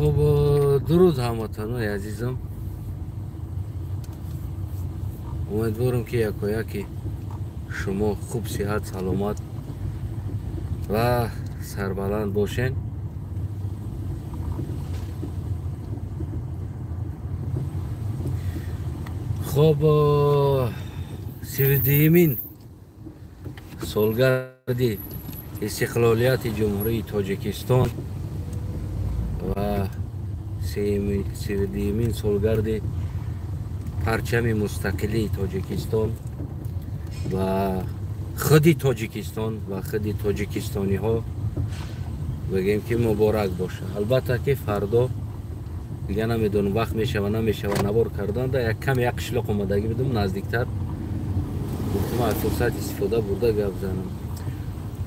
خب درود هموطنان عزیزم، امیدوارم که یکی شما خوب صحت سلامت و سربلند باشین. خب 32مین سالگرد استقلالیت جمهوری تاجیکستان و 32مین سالگرد پرچم مستقلی تاجیکستان و خود تاجیکستان و خود تاجیکستانی ها بگیم که مبارک باشه. البته که فردا دیگه نمیدونم وقت میشه و نمیشه و نبار کردن ده یک کم یک قشلاق اومدگی بدم نزدیکتر گفتم از فرصت استفاده برده گپ زنم.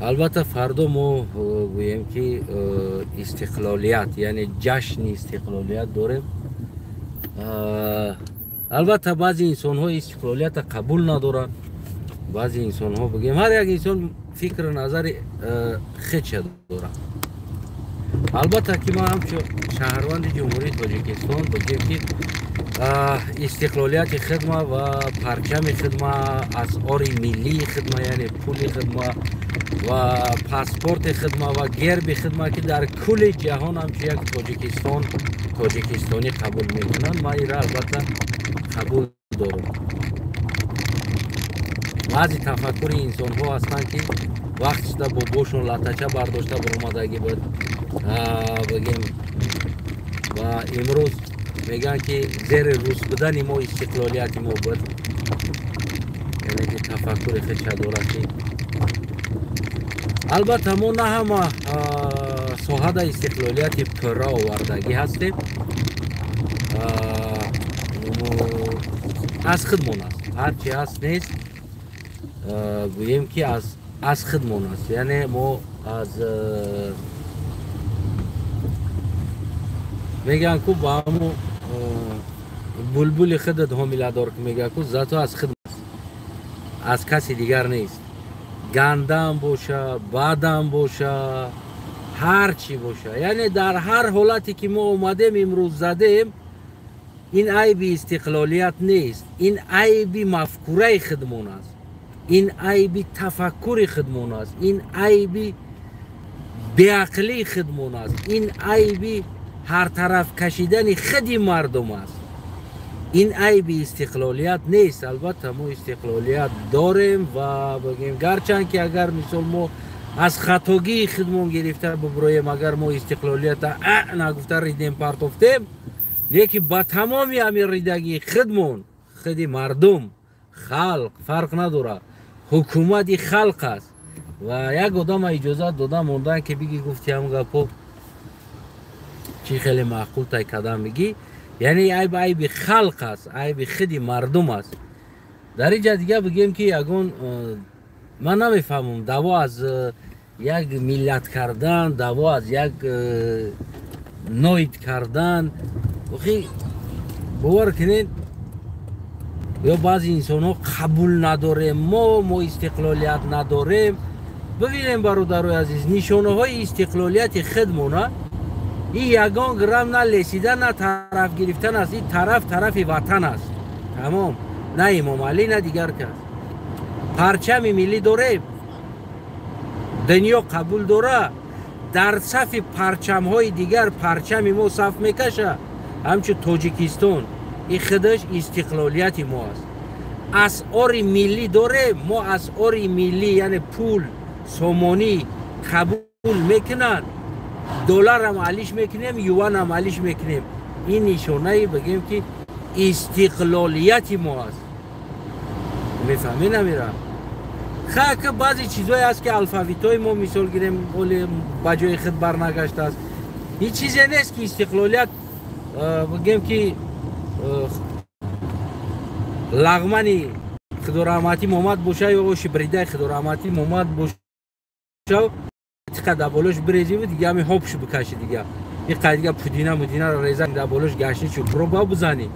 البته فردا ما گوییم که استقلالیت یعنی جشن استقلالیت داریم. البته بعضی انسان ها استقلالیت قبول ندارن، بعضی انسان ها بگیم هر یک انسان فکر نظر خودش داره. البته که ما همچون شهروند جمهوری تاجیکستان بگیم که استقلالیت خدمه و پرچم خدمه، اسعار ملی خدمه یعنی پول خدمه و پاسپورت خدمه و گرب خدمه که در کل جهان هم یک تاجیکستانی قبول میکنن، ما این را البته قبول دارم. بعضی تفکر انسان ها هستند که وقت شده با باشون لطچه برداشته برامدگی بود بگیم و امروز میگن که زیر روز بدن ما استقلالیت ما بود، یعنی که تفکر خودش داره که البته ما نه همه صاحب استقلالیت پرا آوردگی هستیم، از خودمون است، هرچی هست نیست گوییم که از خودمون است، یعنی ما از میگن که با همون بلبل خودت حامله دار که میگه که ذاتو از خودم است، از کسی دیگر نیست. گندم باشه، بادم باشه، هر چی باشه، یعنی در هر حالتی که ما اومدیم امروز زدیم، این عیب استقلالیت نیست، این عیب مفکوره خودمون است، این عیب تفکر خودمون است، این عیب بیعقلی خودمون است، این عیب هر طرف کشیدن خودی مردم است. این عیب استقلالیت نیست. البته ما استقلالیت داریم و بگیم گرچند که اگر مثال ما از خطاگی خودمون گرفته ببرویم، اگر ما استقلالیت نگفته ریدیم پرتفتیم، لیکن با تمامی همین ریدگی خودمون، خودی مردم، خلق فرق نداره، حکومتی خلق است و یک آدم اجازه داده موندن که بگی گفتی هم گپو چی خیلی معقول تای کدام میگی، یعنی عیب خلق است، عیب خودی مردم است. در اینجا دیگه بگیم که یگون من نمیفهمم دعوا از یک ملت کردن، دعوا از یک نوید کردن، بخی باور کنین یا بعضی انسان ها قبول نداریم، ما استقلالیت نداریم. ببینیم برادرای عزیز، نشانه های استقلالیت خودمونه این یگان گرم نه لسیدن نه طرف گرفتن است، این طرف وطن است، تمام، نه امام علی نه دیگر کس. پرچم ملی داره، دنیا قبول داره، در صف پرچم های دیگر پرچم ما صف میکشه، همچون تاجیکستان این خودش استقلالیت ما است. اسعار ملی داره، ما اسعار ملی یعنی پول سومانی قبول میکنن، دلار هم علیش میکنیم، یوان هم علیش میکنیم. این نشانه بگیم که استقلالیت ما است. میفهمی نمیرم؟ خیلی که بعضی چیزایی هست که الفابیتای ما مثال گیریم بجای خود برنگشته است. این چیزی نیست که استقلالیت بگیم که لغمانی خدا رحمتی محمد باشه یا شبریده خدا رحمتی محمد باشه چقدر بالوش بریزی بود دیگه همین هاپشو بکشی دیگه این قدیگه پودینه مدینه رو ریزن در بالوش گشتی چون برو با بزنی.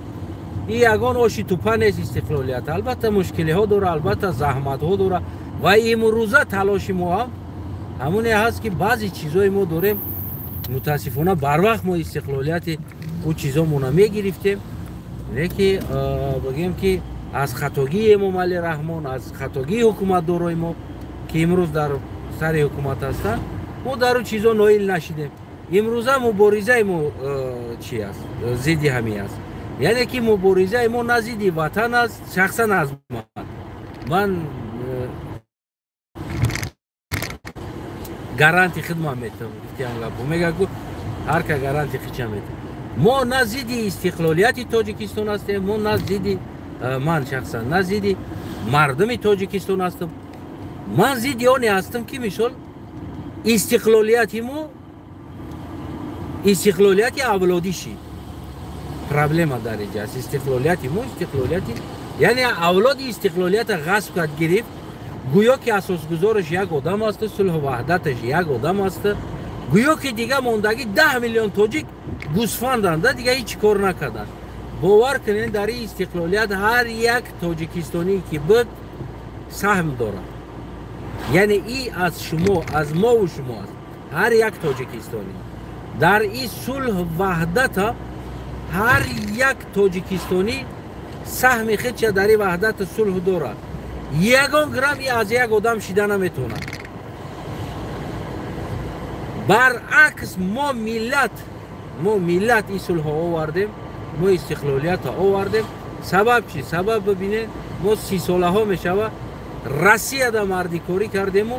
این یگان آشی توپه نیست استقلالیت. البته مشکلی ها داره، البته زحمت ها داره و امروزه تلاش ما هم همونه هست که بعضی چیزای ما داریم متاسفانه بر وقت ما استقلالیت او چیزامون میگرفتیم، لیکن بگیم که از خطاگی امام علی رحمان، از خطاگی حکومت دارای ما که امروز در سر حکومت هستن، ما در اون چیزا نایل نشیدیم. امروز مبارزه ما چی است؟ ضد همی است. یعنی که مبارزه ما نه ضد وطن است، شخصا از من گارانتی خدمت میتونم میگم هر که گارانتی خدمت میتونم. ما نه ضد استقلالیت تاجیکستان هستیم، ما نه ضد من شخصا نه ضد مردم تاجیکستان هستم. من ضد آنی هستم که مثال استقلالیت ما استقلالیت اولادی شی پرابلم در اینجا است. استقلالیت ما استقلالیت یعنی اولاد استقلالیت غصب کرد گرفت، گویا که اساسگذارش یک آدم است، صلح و وحدتش یک آدم است، گویا که دیگه موندگی 10 میلیون تاجیک گوسفندند، دیگه هیچ کار نکردن. باور کنین در این استقلالیت هر یک تاجیکستانی که بود سهم داره. یعنی این از شما، از ما و شما است. هر یک تاجیکستانی در این صلح و وحدت هر یک تاجیکستانی سهم خودش در این وحدت صلح داره. یگان گرم از یک آدم شیده نمیتونه. برعکس ما ملت این صلح آوردیم، ما استقلالیت آوردیم. سبب چی؟ سبب ببینید ما 30 ساله ها میشوه روسیه در مردی کاری کردیم و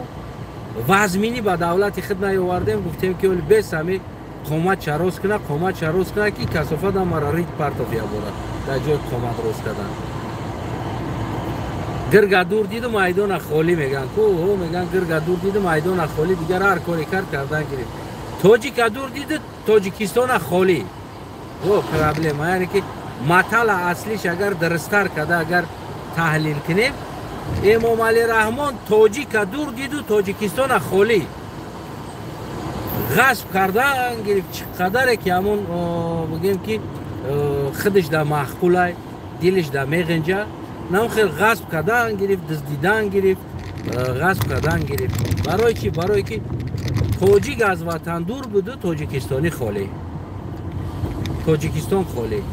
وزمینی به دولت خود نیاوردیم. گفتیم که ولی بس همی قومت شروز کنه که کسافت هم را رید پرتافیه بوده در جای قومت روز کردن. گرگدور دید و میدان خالی میگن کو میگن گرگدور دید و میدان خالی، دیگر هر کاری کردن گرفت. تاجیکدور دید تاجیکستان خالی. او پرابلم یعنی که مطلع اصلیش اگر درستر کده اگر تحلیل کنیم، امام علی رحمان تاجیکدور دید و تاجیکستان خالی غصب کردن گرفت. چقدر که همون بگیم که خودش در محقوله دلش در میغنجه، نه خیلی غصب کردن گرفت، دزدیدن گرفت، غصب کردن گرفت. برای چی؟ برای که تاجیک از وطن دور بود، تاجیکستانی خالی، تاجیکستان خالی،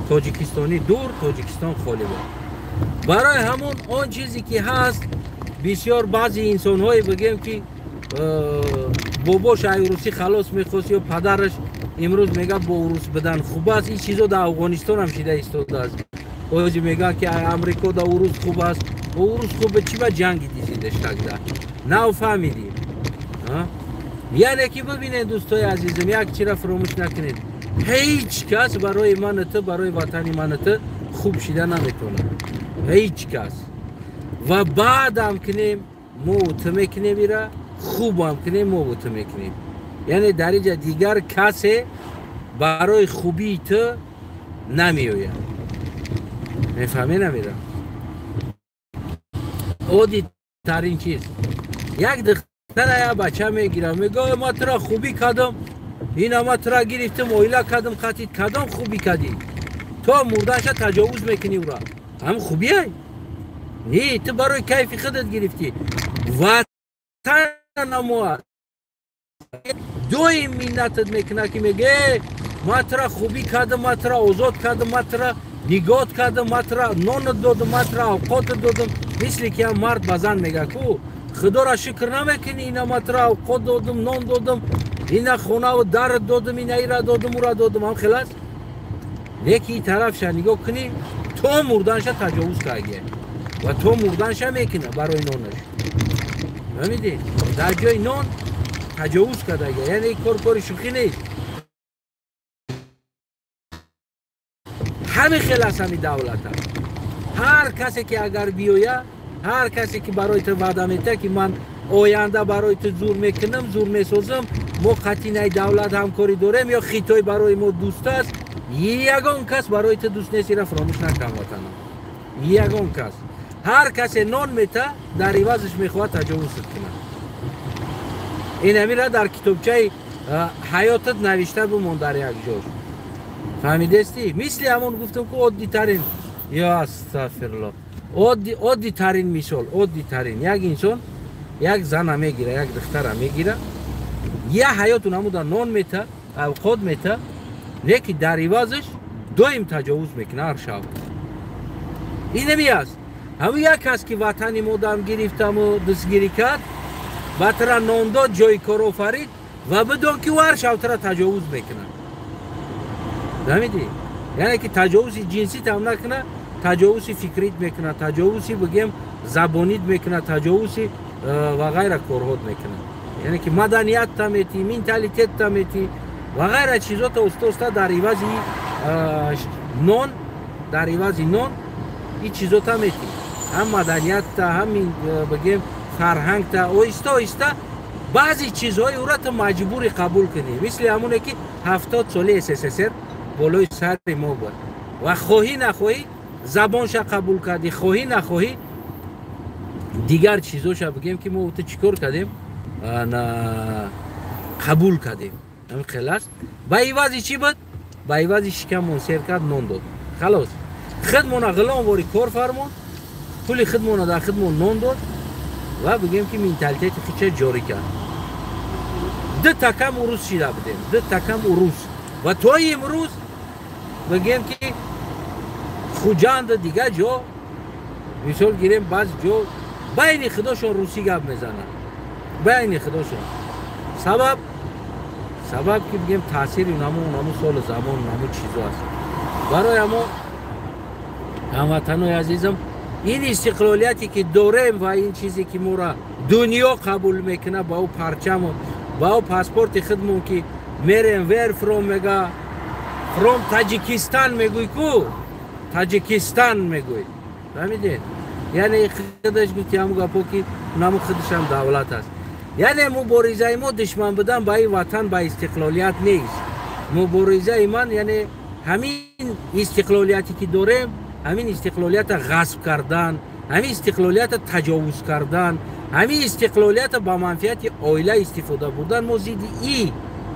تاجیکستانی دور، تاجیکستان خالی بود. برای همون آن چیزی که هست بسیار بعضی انسان های بگیم که باباش روسی خلاص میخواست یا پدرش امروز میگه با روس بدن خوب است، این چیزا در افغانستان هم شده ایستاده است. اوجی میگن که امریکا در روس خوب است، با روس خوبه چی با جنگی دیدیدش تکده نه فهمیدیم. یعنی که ببینید دوستای عزیزم یک چی را فراموش نکنید، هیچ کس برای من تو برای وطن من تو خوب شده نمیتونه، هیچ کس. و بعد هم کنیم موت میکنیم میره، خوب هم کنیم موت میکنیم. یعنی در اینجا دیگر کسی برای خوبی تو نمیوید. میفهمی نمیرم. عادی ترین چیز یک دختر یا بچه میگیرم میگه ما ترا خوبی کردم، اینا ما ترا گرفتم اویلا کردم خطیت کردم خوبی کردی، تو مردنش تجاوز میکنی او را، هم خوبی های نی تو برای کیفی خودت گرفتی. وطن نمو دوی مینتت میکنه که میگه ما ترا خوبی کردم، ما ترا آزاد کردم، ما ترا نگات کردم، ما ترا نان دادم، ما ترا اوقات دادم. مثل که هم مرد بزن میگه کو خدا را شکر نمیکنی، اینا ما ترا اوقات دادم، نان دادم، اینا خونه و در دادم، اینا ایرا دادم، اورا دادم، هم خلاص. لیکن این طرف شا نگاه کنی تو مردنش تجاوز کردی و تو مردنش میکنه برای نانش. نمیدی در جای نان تجاوز کرده، یعنی این کار شوخی نیست. همه خلاص همی دولت هست. هر کسی که اگر بیویه، هر کسی که برای تو وعده میده که من آینده برای تو زور میکنم، زور میسازم، ما قطینه دولت همکاری داریم یا خیتای برای ما دوست است، یگان کس برای تو دوست نیستی را فراموش نکن وطنم. یگان کس، هر کسی نان میده در عوضش میخواد تجاوز کنه. این امیره در کتابچه حیاتت نوشته بمون در یک جاش. فهمیدستی؟ مثل همون گفتم که عادی ترین، یا استغفرالله، عادی ترین مثال، عادی ترین یک انسان یک زن میگیره، یک دختر میگیره، یه حیاتون همون در نان میته اوقات میته نه که در عوضش دویم تجاوز میکنه هر شب این نمی است همون یک کس که وطنی مودم گرفتم و دستگیری کرد و ترا نان داد جای کار آفرید و بدون که هر شب ترا تجاوز میکنه نمیدی یعنی که تجاوز جنسی تام نکنه تجاوز فکریت میکنه تجاوزی بگیم زبانیت میکنه تجاوزی و غیره کارهات میکنه یعنی که مدنیت تمیتی منتالیتت تمیتی و غیره چیزا تا استا در عوضی نان در عوضی نان این چیزا تمیتی هم مدنیت تا هم بگیم فرهنگ تا اوستا بعضی چیزهای او را تو مجبوری قبول کنی مثل همونه که 70 ساله SSSR بالای سر ما بود و خواهی نخواهی زبانش قبول کردی خواهی نخواهی دیگر چیزاش بگیم که ما تو چیکار کردیم قبول کردیم همین خلاص با ایوازی چی بود با ایوازی شکم منصر کرد نان داد خلاص خدمون غلام واری کار فرمون پول خدمون در خدمون نان داد و بگیم که منتالیته خیچه جاری کرد ده تکم اروز شیده بدیم ده تکم اروز و توی امروز بگیم که خوجاند دیگه جا مثال گیریم بعض جا بین خداشون روسی گپ میزنن بین خداشون سبب که بگیم تاثیر اونمو سال زمان اونمو چیزا هست برای ما هموطنای عزیزم این استقلالیتی که داریم و این چیزی که ما را دنیا قبول میکنه با او پرچم و با او پاسپورت خودمون که میریم ویر فروم میگه فروم تاجیکستان میگوی کو تاجیکستان میگوی فهمیدین یعنی خودش گفتی همون گپو که اونمو خودش هم دولت است یعنی مبارزه ما دشمن بودن با این وطن با استقلالیت نیست مبارزه من یعنی همین استقلالیتی که داریم همین استقلالیت غصب کردن همین استقلالیت تجاوز کردن همین استقلالیت با منفعت عائله استفاده بودن ما زید این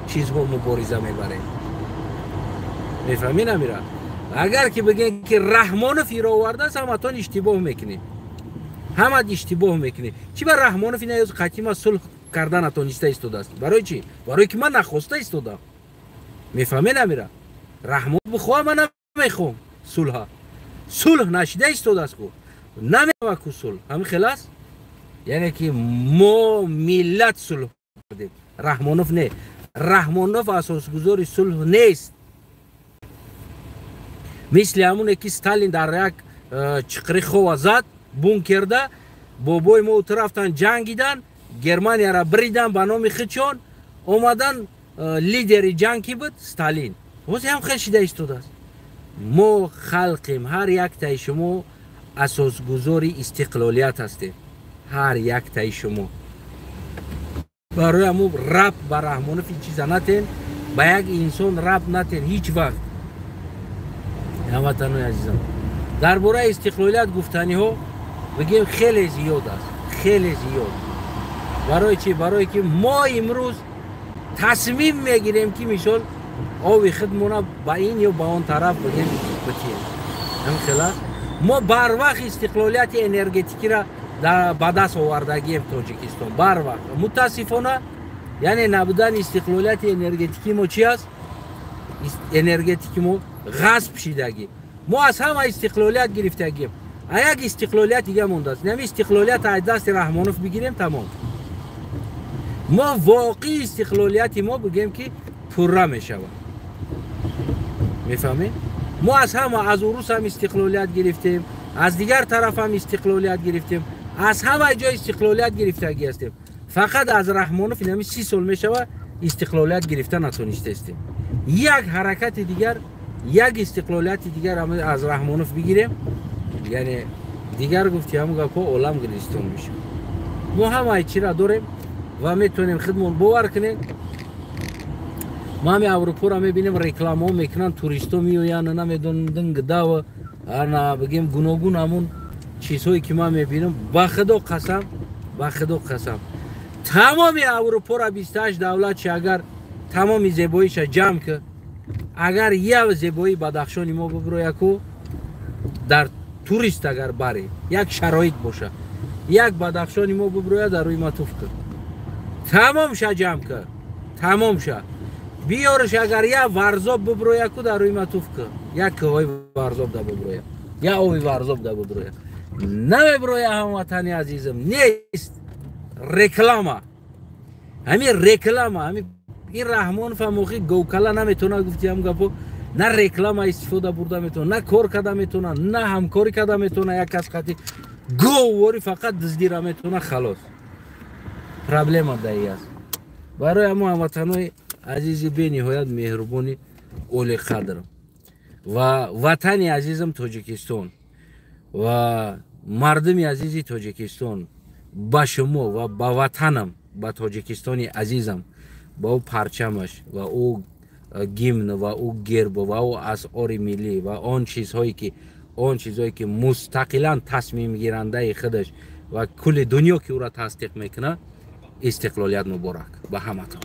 چیزها مبارزه میبریم میفهمین امیرا اگر که بگین که رحمانوف را آورده است همتون اشتباه میکنید همه اشتباه میکنید چی بر رحمانوف این از قطعی صلح کردن اتونسته ایستاده است برای چی برای که من نخواسته ایستادم میفهمین امیرا رحمان بخواه من نمیخوام صلح نشده ایستاده است کو نمیخواه کو صلح همین خلاص یعنی که ما ملت صلح کردیم رحمانوف نه رحمانوف اساسگذار صلح نیست مثل همونه که ستالین در یک چقری خواه زد بون کرده بابای ما رفتن جنگیدن گرمانیا را بریدن به نام خودشون اومدن لیدر جنگ کی بود ستالین واسه هم خیلی شده ایستاده است ما خلقیم هر یک تای شما اساسگذاری استقلالیت هستیم هر یک تای شما برای همون رب با رحمانوف این چیزا نتین با یک انسان رب نتین هیچ وقت هموطنان عزیزم درباره استقلالیت گفتنی ها بگیم خیلی زیاد است خیلی زیاد برای چی برای که ما امروز تصمیم میگیریم که میشل آوی خودمون با این یا با اون طرف بگیم بتیم هم خلاص ما بر وقت استقلالیت انرژتیکی را در بدست آوردگیم تاجیکستان بر وقت متاسفانه یعنی نبودن استقلالیت انرژتیکی ما چی است انرژتیکی ما غصب شدگی ما از همه استقلالیت گرفتگیم یک استقلالیت دیگه مونده است نمی استقلالیت از دست رحمانوف بگیریم تمام ما واقعی استقلالیت ما بگیم که پره میشود میفهمید ما از همه از روس هم استقلالیت گرفتیم از دیگر طرف هم استقلالیت گرفتیم از همه جای استقلالیت گرفتگی هستیم فقط از رحمانوف نمی 30 سال میشود استقلالیت گرفتن نتونسته استیم یک حرکت دیگر یک استقلالیت دیگر هم از رحمانوف بگیریم یعنی دیگر گفتی همون گفت عالم گلستان میشه ما همه چی را داریم و میتونیم خودمون باور کنیم ما هم اروپا را میبینیم رکلام ها میکنن توریست ها میوین نمیدونن گدا و بگیم گوناگون همون چیزهایی که ما میبینیم با خدا قسم تمام اروپا را 28 دولت اگر تمام زیباییش جمع که اگر یه زیبایی بدخشانی ما ببروی کو در توریست اگر بری یک شرایط باشه یک بدخشانی ما ببروی در روی مطوف کرد تمام جمع کرد تمام شد. بیارش اگر یا ورزاب ببرویه کو در روی متوفکه یک کوهای ورزاب ده ببرویه یا اوی ورزاب ده ببرویه نه ببرویه هموطنی عزیزم نیست رکلامه همین رکلامه همین این رحمان فموخی گوکلا نمیتونه گفتی هم گفت نه رکلام استفاده برده میتونه نه کار کرده میتونه نه همکاری کرده میتونه یک کس خاطی گووری فقط دزدیره میتونه خلاص پرابلم دایی است برای ما هموطنای عزیزی به نهایت مهربانی اولی قدرم و وطن عزیزم تاجیکستان و مردم عزیزی تاجیکستان با شما و با وطنم با تاجیکستانی عزیزم با او پرچمش و او گیمن و او گرب و او اسعار ملی و آن چیزهایی که مستقلا تصمیم گیرنده خودش و کل دنیا که او را تصدیق میکنه استقلالیت مبارک به همتون.